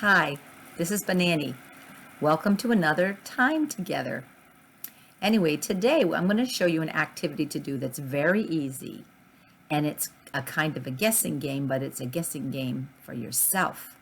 Hi, this is Banani. Welcome to another time together. Anyway, today I'm going to show you an activity to do that's very easy. And it's a kind of a guessing game, but it's a guessing game for yourself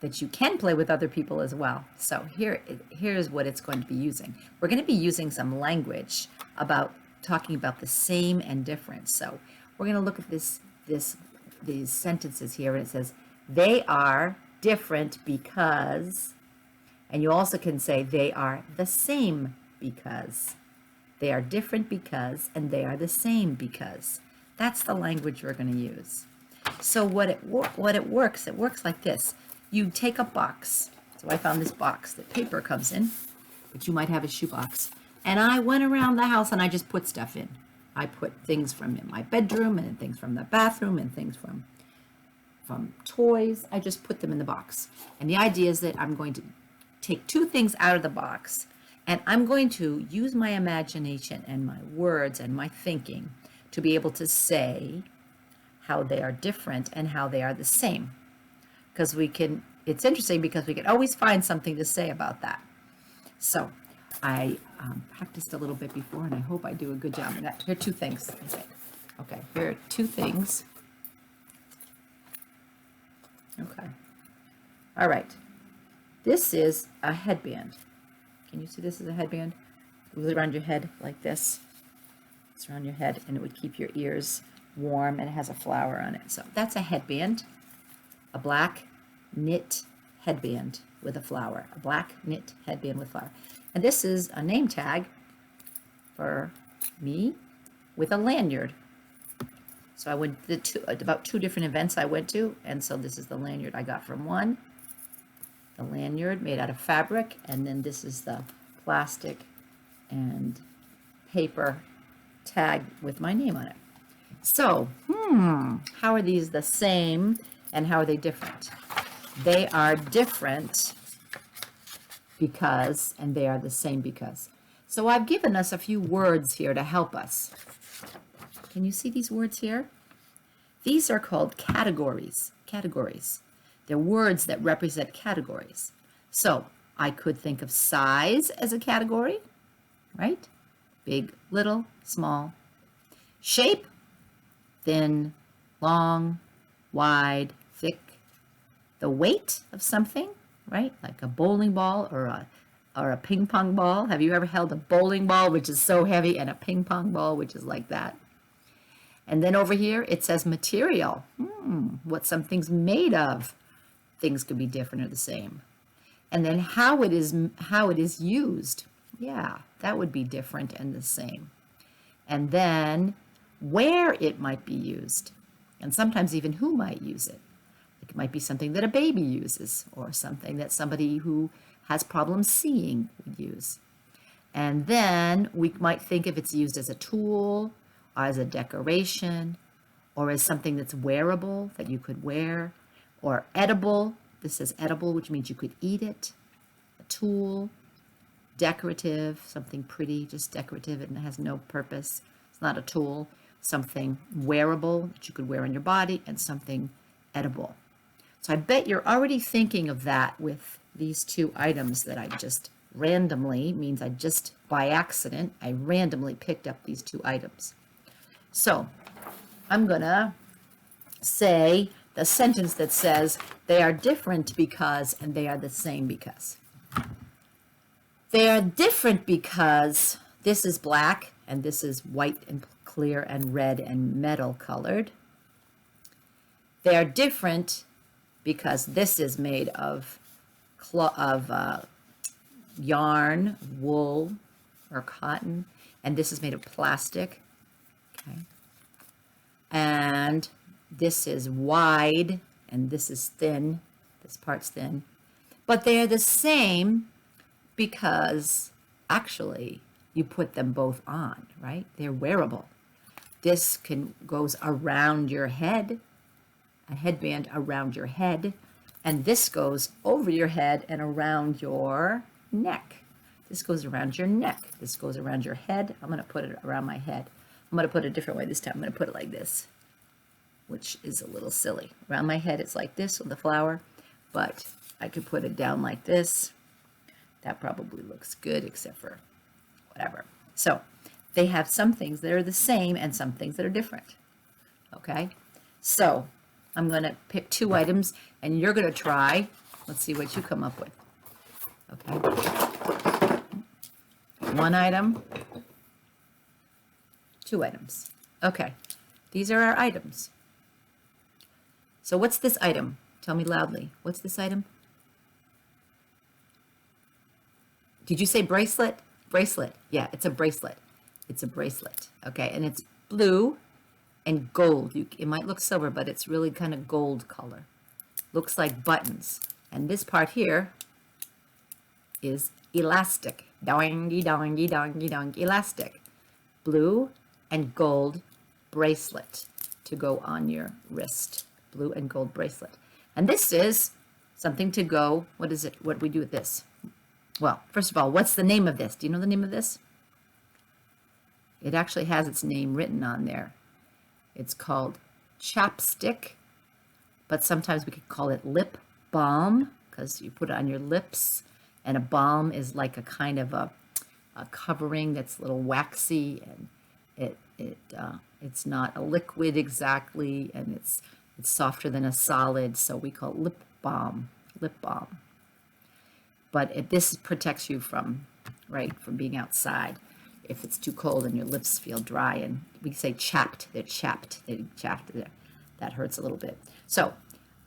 that you can play with other people as well. So here's what it's going to be using. We're going to be using some language about talking about the same and different. So we're going to look at these sentences here, and it says, they are different because, and you also can say they are the same because. They are different because, and they are the same because. That's the language we're going to use. So it works like this. You take a box. So I found this box that paper comes in, but you might have a shoebox. And I went around the house and I just put stuff in. I put things from my bedroom and things from the bathroom and things from toys. I just put them in the box. And the idea is that I'm going to take two things out of the box, and I'm going to use my imagination and my words and my thinking to be able to say how they are different and how they are the same. Because it's interesting because we can always find something to say about that. So I practiced a little bit before, and I hope I do a good job of that. Here are two things, I think. Okay, here are two things. Okay. All right. This is a headband. Can you see this is a headband? It goes around your head like this. It's around your head, and it would keep your ears warm, and it has a flower on it. So that's a headband, a black knit headband with a flower, a black knit headband with flower. And this is a name tag for me with a lanyard. So I went about two different events I went to, and so this is the lanyard I got from one. The lanyard made out of fabric, and then this is the plastic and paper tag with my name on it. So, how are these the same and how are they different? They are different because, and they are the same because. So I've given us a few words here to help us. Can you see these words here? These are called categories. Categories. They're words that represent categories. So I could think of size as a category, right? Big, little, small. Shape, thin, long, wide, thick. The weight of something, right? Like a bowling ball or a ping pong ball. Have you ever held a bowling ball, which is so heavy, and a ping pong ball, which is like that? And then over here, it says material. What something's made of. Things could be different or the same. And then how it is used. Yeah, that would be different and the same. And then where it might be used. And sometimes even who might use it. It might be something that a baby uses, or something that somebody who has problems seeing would use. And then we might think if it's used as a tool, or as a decoration, or as something that's wearable that you could wear, or edible. This says edible, which means you could eat it. A tool, decorative, something pretty, just decorative and has no purpose. It's not a tool. Something wearable that you could wear on your body, and something edible. So I bet you're already thinking of that with these two items that I just randomly, means I just by accident, I randomly picked up these two items. So I'm going to say the sentence that says they are different because, and they are the same because. They are different because this is black and this is white and clear and red and metal colored. They are different because this is made of yarn, wool, or cotton, and this is made of plastic. Okay. And this is wide, and this is thin. This part's thin. But they are the same because, actually, you put them both on, right? They're wearable. This goes around your head, a headband around your head, and this goes over your head and around your neck. This goes around your neck. This goes around your head. I'm going to put it around my head. I'm going to put it a different way this time. I'm going to put it like this, which is a little silly. Around my head, it's like this with the flower. but I could put it down like this. That probably looks good, except for whatever. So they have some things that are the same and some things that are different. Okay, so I'm going to pick 2 items, and you're going to try. Let's see what you come up with. Okay, 1 item, 2 items. Okay, these are our items. So what's this item? Tell me loudly. What's this item? Did you say bracelet? Bracelet. Yeah, it's a bracelet. It's a bracelet. Okay, and it's blue and gold. It might look silver, but it's really kind of gold color. Looks like buttons. And this part here is elastic. Doingy, doingy, doingy, doingy, elastic. Blue and gold bracelet to go on your wrist. Blue and gold bracelet. And this is something to go, what is it? What do we do with this? Well, first of all, what's the name of this? Do you know the name of this? It actually has its name written on there. It's called Chopstick, but sometimes we could call it lip balm because you put it on your lips, and a balm is like a kind of a covering that's a little waxy, and it's not a liquid exactly, and it's softer than a solid, so we call it lip balm. Lip balm. But this protects you from being outside if it's too cold and your lips feel dry. And we say chapped. They're chapped. They're chapped. That hurts a little bit. So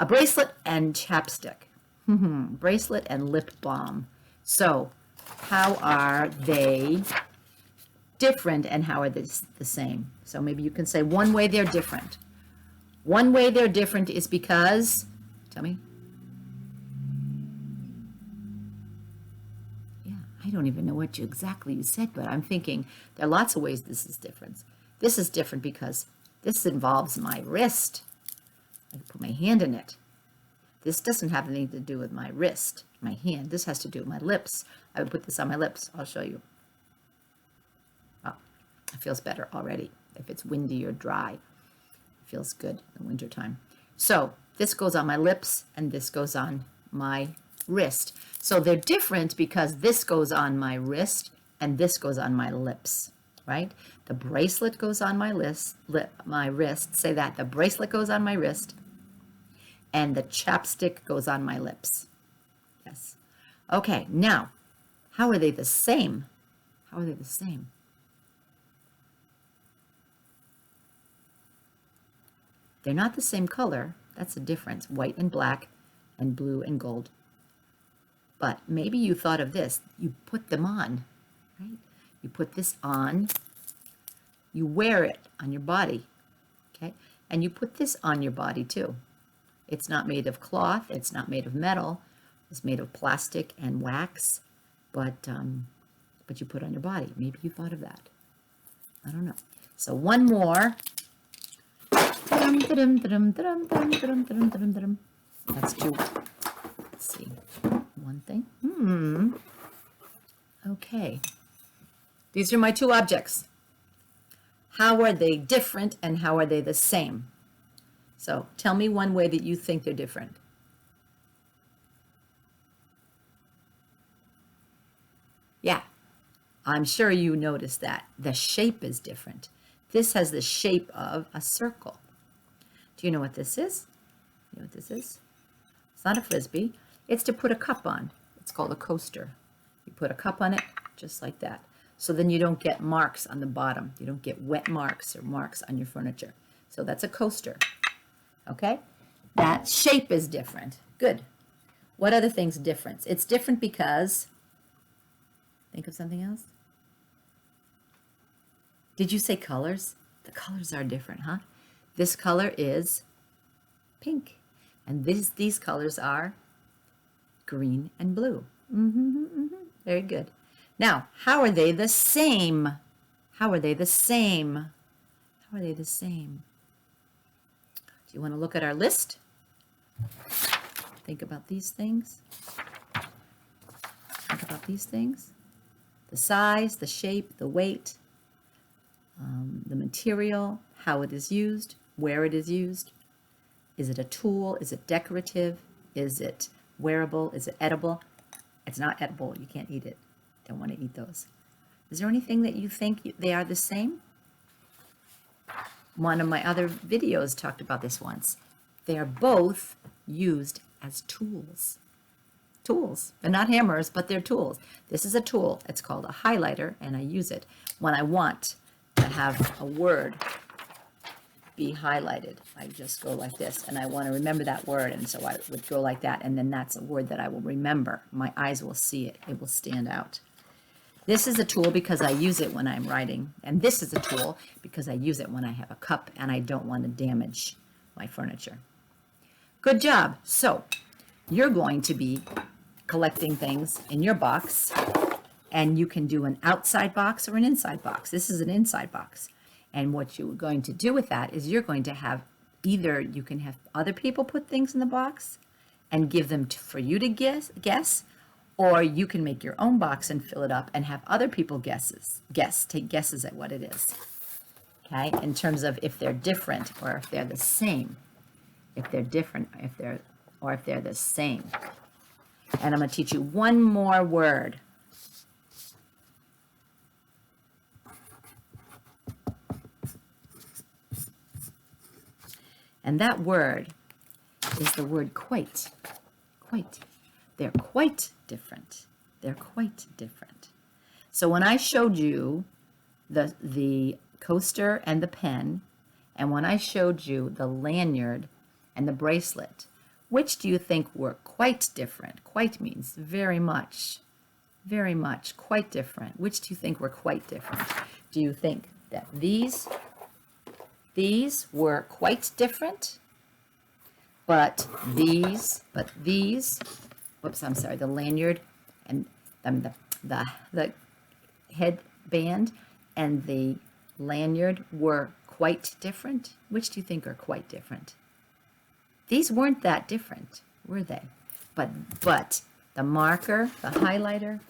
a bracelet and chapstick. Bracelet and lip balm. So how are they different and how are they the same? So maybe you can say one way they're different. One way they're different is because, tell me. I don't even know what exactly you said, but I'm thinking there are lots of ways this is different. This is different because this involves my wrist. I can put my hand in it. This doesn't have anything to do with my wrist, my hand. This has to do with my lips. I would put this on my lips. I'll show you. Oh, it feels better already. If it's windy or dry, it feels good in the wintertime. So this goes on my lips and this goes on my wrist. So they're different because this goes on my wrist and this goes on my lips, right? The bracelet goes on my my wrist. Say that. The bracelet goes on my wrist and the chapstick goes on my lips. Yes. Okay, now, how are they the same? How are they the same? They're not the same color. That's the difference. White and black and blue and gold. But maybe you thought of this. You put them on, right? You put this on. You wear it on your body, okay? And you put this on your body too. It's not made of cloth. It's not made of metal. It's made of plastic and wax. But you put it on your body. Maybe you thought of that. I don't know. So one more. Let's do. Let's see. One thing. Okay. These are my 2 objects. How are they different and how are they the same? So tell me one way that you think they're different. Yeah, I'm sure you noticed that. The shape is different. This has the shape of a circle. Do you know what this is? You know what this is? It's not a Frisbee. It's to put a cup on. It's called a coaster. You put a cup on it just like that. So then you don't get marks on the bottom. You don't get wet marks or marks on your furniture. So that's a coaster. Okay? That shape is different. Good. What other things different? It's different because, think of something else. Did you say colors? The colors are different, huh? This color is pink. And these colors are green and blue. Very good. Now, how are they the same? How are they the same? How are they the same? Do you want to look at our list? Think about these things. Think about these things. The size, the shape, the weight, the material, how it is used, where it is used. Is it a tool? Is it decorative? Is it wearable? Is it edible? It's not edible. You can't eat it. Don't want to eat those. Is there anything that you think they are the same? One of my other videos talked about this once. They are both used as tools. Tools. They're not hammers, but they're tools. This is a tool. It's called a highlighter, and I use it when I want to have a word be highlighted. I just go like this, and I want to remember that word, and so I would go like that, and then that's a word that I will remember. My eyes will see it. It will stand out. This is a tool because I use it when I'm writing, and this is a tool because I use it when I have a cup and I don't want to damage my furniture. Good job. So you're going to be collecting things in your box, and you can do an outside box or an inside box. This is an inside box. And what you're going to do with that is you're going to have either you can have other people put things in the box and give them for you to guess, or you can make your own box and fill it up and have other people take guesses at what it is. Okay, in terms of if they're different or if they're the same. If they're different, if they're the same. And I'm going to teach you one more word. And that word is the word quite. Quite. They're quite different. They're quite different. So when I showed you the coaster and the pen, and when I showed you the lanyard and the bracelet, which do you think were quite different? Quite means very much, quite different. Which do you think were quite different? Do you think that these were quite different, but these, whoops, I'm sorry, the lanyard and the headband and the lanyard were quite different? Which do you think are quite different? These weren't that different, were they? But the marker, the highlighter,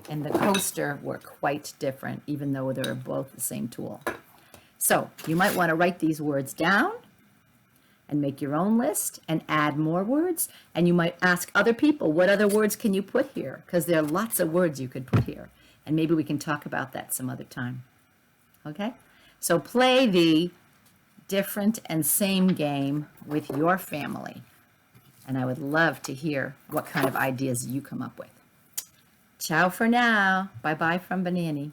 and the coaster were quite different, even though they're both the same tool. So you might want to write these words down and make your own list and add more words. And you might ask other people, what other words can you put here? Because there are lots of words you could put here. And maybe we can talk about that some other time. Okay? So play the different and same game with your family. And I would love to hear what kind of ideas you come up with. Ciao for now. Bye-bye from Banani.